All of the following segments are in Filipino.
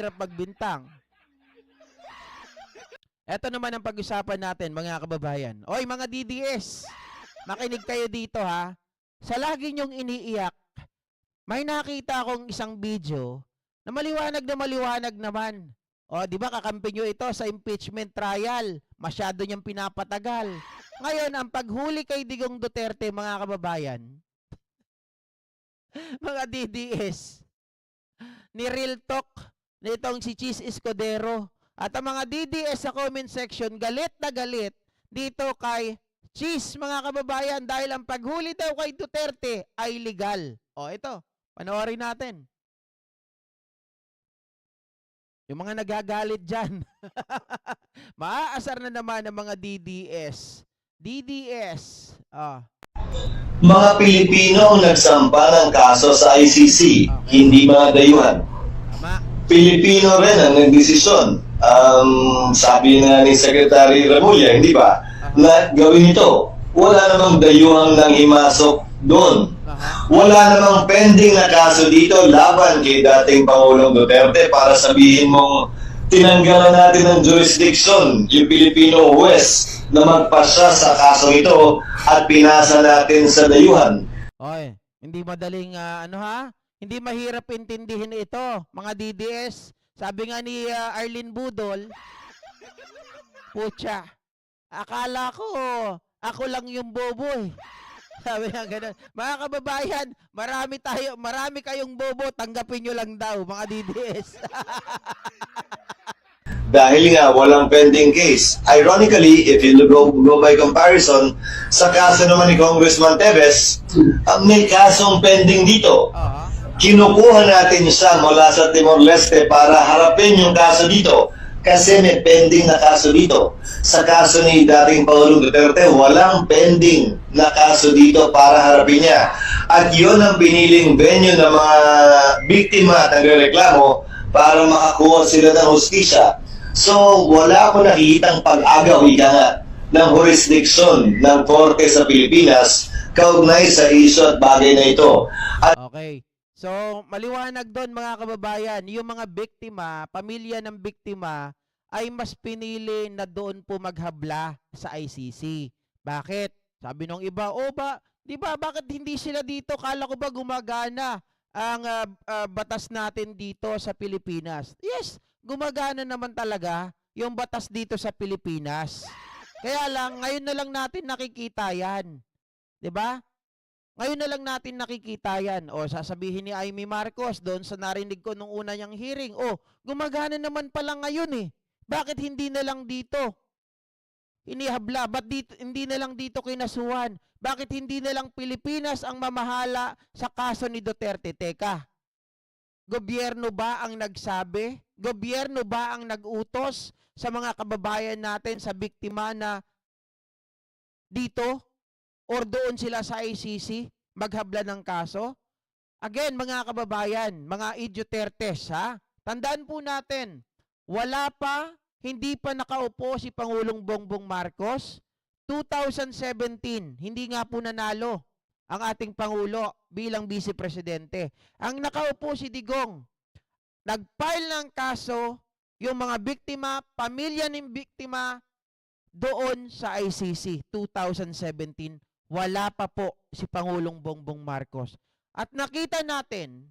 hirap magbintang. Ito naman ang pag-usapan natin, mga kababayan. Oy, mga DDS, makinig kayo dito ha. Sa lagi nyong iniiyak, may nakita akong isang video na maliwanag naman. O, di ba kakampi nyo ito sa impeachment trial? Masyado niyang pinapatagal. Ngayon, ang paghuli kay Digong Duterte, mga kababayan, mga DDS, ni Real Talk nitong si Cheese Escudero, at ang mga DDS sa comment section, galit na galit dito kay Cheese, mga kababayan, dahil ang paghuli daw kay Duterte ay legal. O, ito, panoorin natin. Yung mga nagagalit dyan. Maaasar na naman ng mga DDS. DDS. Mga Pilipino ang nagsampa ng kaso sa ICC, hindi mga dayuhan. Tama. Pilipino rin ang nagdesisyon. Sabi na ni Secretary Remulla, hindi ba, na gawin ito. Wala namang dayuhang nang himasok doon. Wala namang pending na kaso dito laban kay dating Pangulong Duterte para sabihin mong tinanggalan natin ng jurisdiction yung Pilipino huwes na magpasya sa kaso ito at pinasa natin sa dayuhan. Oy, hindi madaling hindi mahirap intindihin ito, mga DDS. Sabi nga ni Arlene Budol, putya, akala ko ako lang yung bobo eh. Sabi nga ganun. Mga kababayan, marami kayong bobo, tanggapin nyo lang daw, mga DDS. Dahil nga walang pending case. Ironically, if you go by comparison, sa kaso naman ni Congressman Teves, may kasong pending dito. Kinukuha natin siya mula sa Timor-Leste para harapin yung kaso dito. Kasi may pending na kaso dito. Sa kaso ni dating Pangulong Duterte, walang pending na kaso dito para harapin niya. At yun ang piniling venue ng mga biktima at nagrereklamo para makakuha sila ng hustisya. So, wala akong nakikitang pag-agaw, ika nga, ng jurisdiction ng korte sa Pilipinas kaugnay sa isyu at bagay na ito. Okay. So, maliwanag doon, mga kababayan, yung mga biktima, pamilya ng biktima, ay mas pinili na doon po maghabla sa ICC. Bakit? Sabi nung iba, di ba, bakit hindi sila dito? Kala ko ba gumagana ang batas natin dito sa Pilipinas? Yes, gumagana naman talaga yung batas dito sa Pilipinas. Kaya lang, ngayon na lang natin nakikita yan. Di ba? Ngayon na lang natin nakikita yan. O, sasabihin ni Amy Marcos doon sa narinig ko nung una niyang hearing, gumagana naman pala ngayon eh. Bakit hindi na lang dito inihabla? Ba't hindi na lang dito kinasuhan? Bakit hindi na lang Pilipinas ang mamahala sa kaso ni Duterte? Teka, gobyerno ba ang nagsabi? Gobyerno ba ang nag-utos sa mga kababayan natin, sa biktima na dito or doon sila sa ICC maghabla ng kaso? Again, mga kababayan, mga idiotertes, tandaan po natin, hindi pa nakaupo si Pangulong Bongbong Marcos. 2017, hindi nga po nanalo ang ating Pangulo bilang Vice Presidente. Ang nakaupo si Digong. Nag-file ng kaso yung mga biktima, pamilya ng biktima doon sa ICC 2017. Wala pa po si Pangulong Bongbong Marcos. At nakita natin,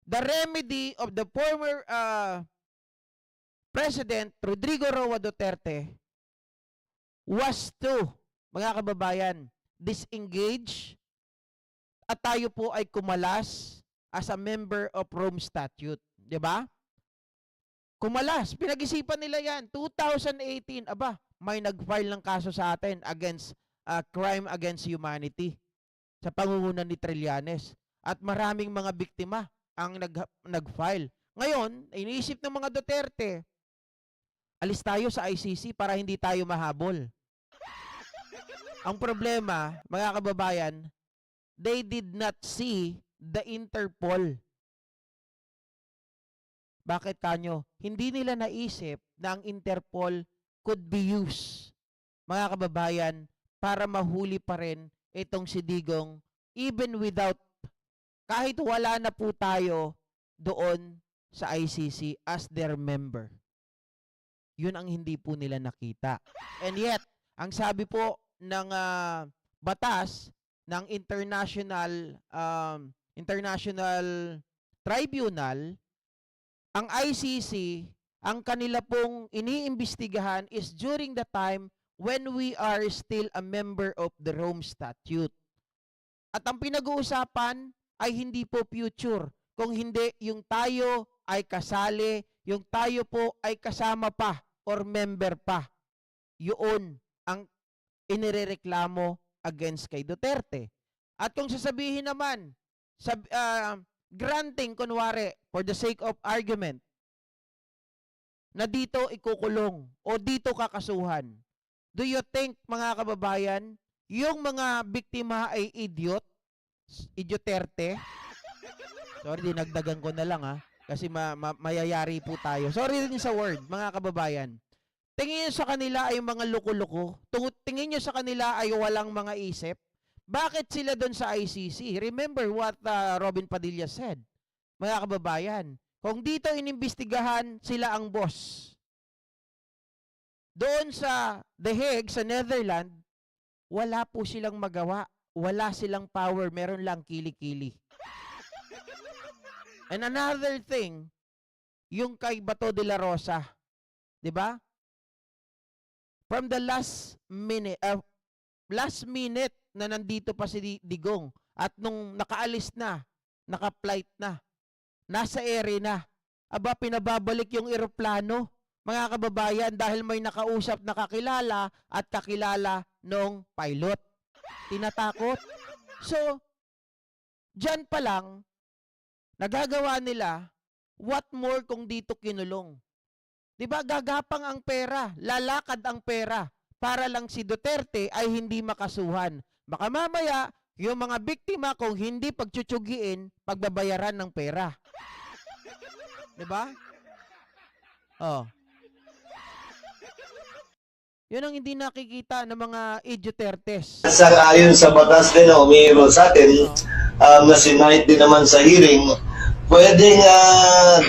the remedy of the former President Rodrigo Roa Duterte was to, mga kababayan, disengage at tayo po ay kumalas as a member of Rome Statute. Diba? Kumalas. Pinag-isipan nila yan. 2018, may nag-file ng kaso sa atin against crime against humanity sa pangunguna ni Trillanes. At maraming mga biktima ang nag-file. Ngayon, iniisip ng mga Duterte, alis tayo sa ICC para hindi tayo mahabol. Ang problema, mga kababayan, they did not see the Interpol. Bakit kanyo? Hindi nila naisip na ang Interpol could be used, mga kababayan, para mahuli pa rin itong si Digong even without, kahit wala na po tayo doon sa ICC as their member. Yun ang hindi po nila nakita. And yet, ang sabi po ng batas ng International Tribunal, ang ICC, ang kanila pong iniimbestigahan is during the time when we are still a member of the Rome Statute. At ang pinag-uusapan ay hindi po future, kung hindi yung tayo ay kasali, yung tayo po ay kasama pa or member pa. Yun ang inirereklamo against kay Duterte. At kung sasabihin naman, granting, kunwari, for the sake of argument, na dito ikukulong o dito kakasuhan, do you think, mga kababayan, yung mga biktima ay idioterte? Sorry, dinagdagan ko na lang kasi mayayari po tayo. Sorry din sa word, mga kababayan. Tingin nyo sa kanila ay mga loko-loko. Tingin nyo sa kanila ay walang mga isip. Bakit sila doon sa ICC? Remember what Robin Padilla said, mga kababayan. Kung dito inimbestigahan, sila ang boss. Doon sa The Hague, sa Netherlands, wala po silang magawa. Wala silang power. Meron lang kili-kili. And another thing, yung kay Bato de la Rosa, 'di ba? From the last minute na nandito pa si Digong at nung nakaalis na, naka-flight na, nasa ere na, aba pinababalik yung eroplano, mga kababayan, dahil may nakausap na kakilala at kakilala nung pilot. Tinatakot. So, dyan pa lang, nagagawa nila, what more kung dito kinulong? Diba, gagapang ang pera, lalakad ang pera, para lang si Duterte ay hindi makasuhan. Baka mamaya, yung mga biktima kung hindi pagtsutyugiin, pagbabayaran ng pera. Diba? Oh. Yun ang hindi nakikita ng mga idiotertes. Ayon sa batas din na umiiro sa atin, na sinahit din naman sa hearing, pwedeng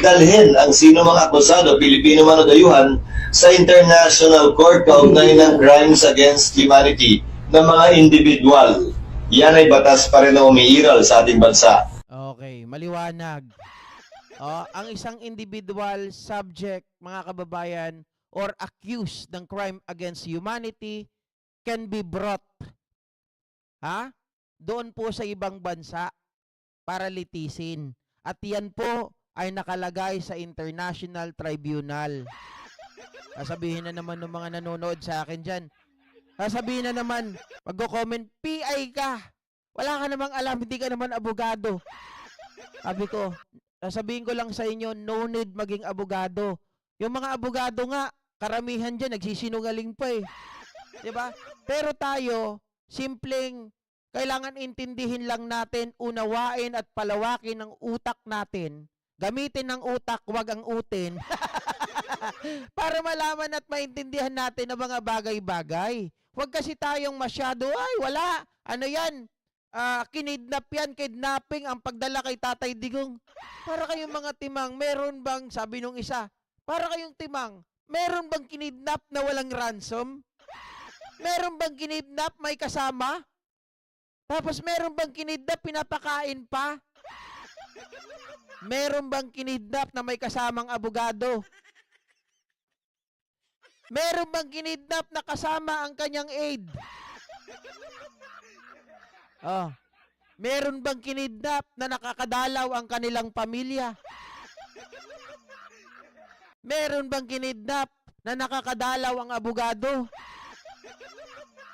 dalhin ang sino mga akusado, Pilipino man o dayuhan, sa International Court kaugnay ng crimes against humanity ng mga individual. Yan ay batas pa rin na umiiral sa ating bansa. Okay, maliwanag. Ang isang individual subject, mga kababayan, or accused ng crime against humanity can be brought doon po sa ibang bansa para litisin. At yan po ay nakalagay sa International Tribunal. Sasabihin na naman ng mga nanonood sa akin dyan. Sasabihin na naman, mag-comment, PI ka. Wala ka namang alam, hindi ka naman abogado. Sabi ko, sasabihin ko lang sa inyo, no need maging abogado. Yung mga abogado nga, karamihan dyan, nagsisinungaling pa eh. Diba? Pero tayo, simpleng, kailangan intindihin lang natin, unawain at palawakin ang utak natin. Gamitin ng utak, wag ang utin. Para malaman at maintindihan natin ang mga bagay-bagay. Huwag kasi tayong masyado, ay wala, ano yan, kinidnap yan, kidnapping, ang pagdala kay Tatay Digong. Para kayong mga timang, meron bang, sabi nung isa, para kayong timang, meron bang kinidnap na walang ransom? Meron bang kinidnap may kasama? Tapos meron bang kinidnap pinapakain pa? Meron bang kinidnap na may kasamang abogado? Meron bang kinidnap na kasama ang kanyang aide? Meron bang kinidnap na nakakadalaw ang kanilang pamilya? Meron bang kinidnap na nakakadalaw ang abogado?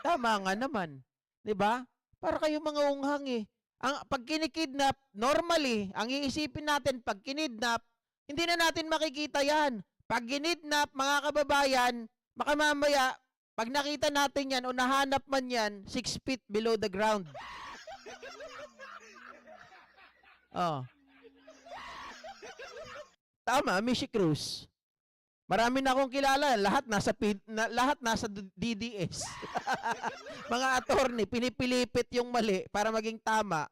Tama nga naman. 'Di ba? Para kayong mga unghang eh. Pag kinikidnap, normally, ang iisipin natin pag kinidnap, hindi na natin makikita yan. Pag kinidnap, mga kababayan, baka mamaya, pag nakita natin yan o nahanap man yan, 6 feet below the ground. Tama, Mishi Cruz. Marami na akong kilala, lahat nasa DDS. Mga attorney, pinipilipit yung mali para maging tama.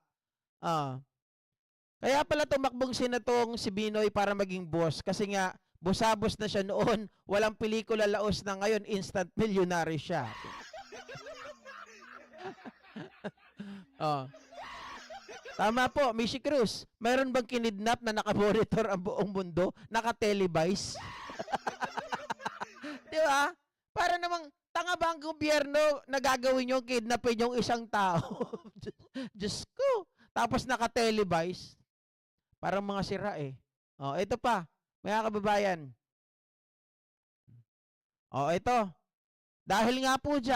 Kaya pala tumakbong sinatong si Binoy para maging boss kasi nga busabos na siya noon, walang pelikula laos na ngayon, instant millionaire siya. Oh. Tama po, Mishi Cruz. Mayroon bang kinidnap na nakamonitor ang buong mundo? Naka-televise? Di ba? Para namang tanga ba ang gobyerno na gagawin yung kidnapin yung isang tao? Diyos ko. Tapos naka-televise. Parang mga sira eh. Oh, ito pa. Mga kababayan. Oh, ito. Dahil nga po dyan,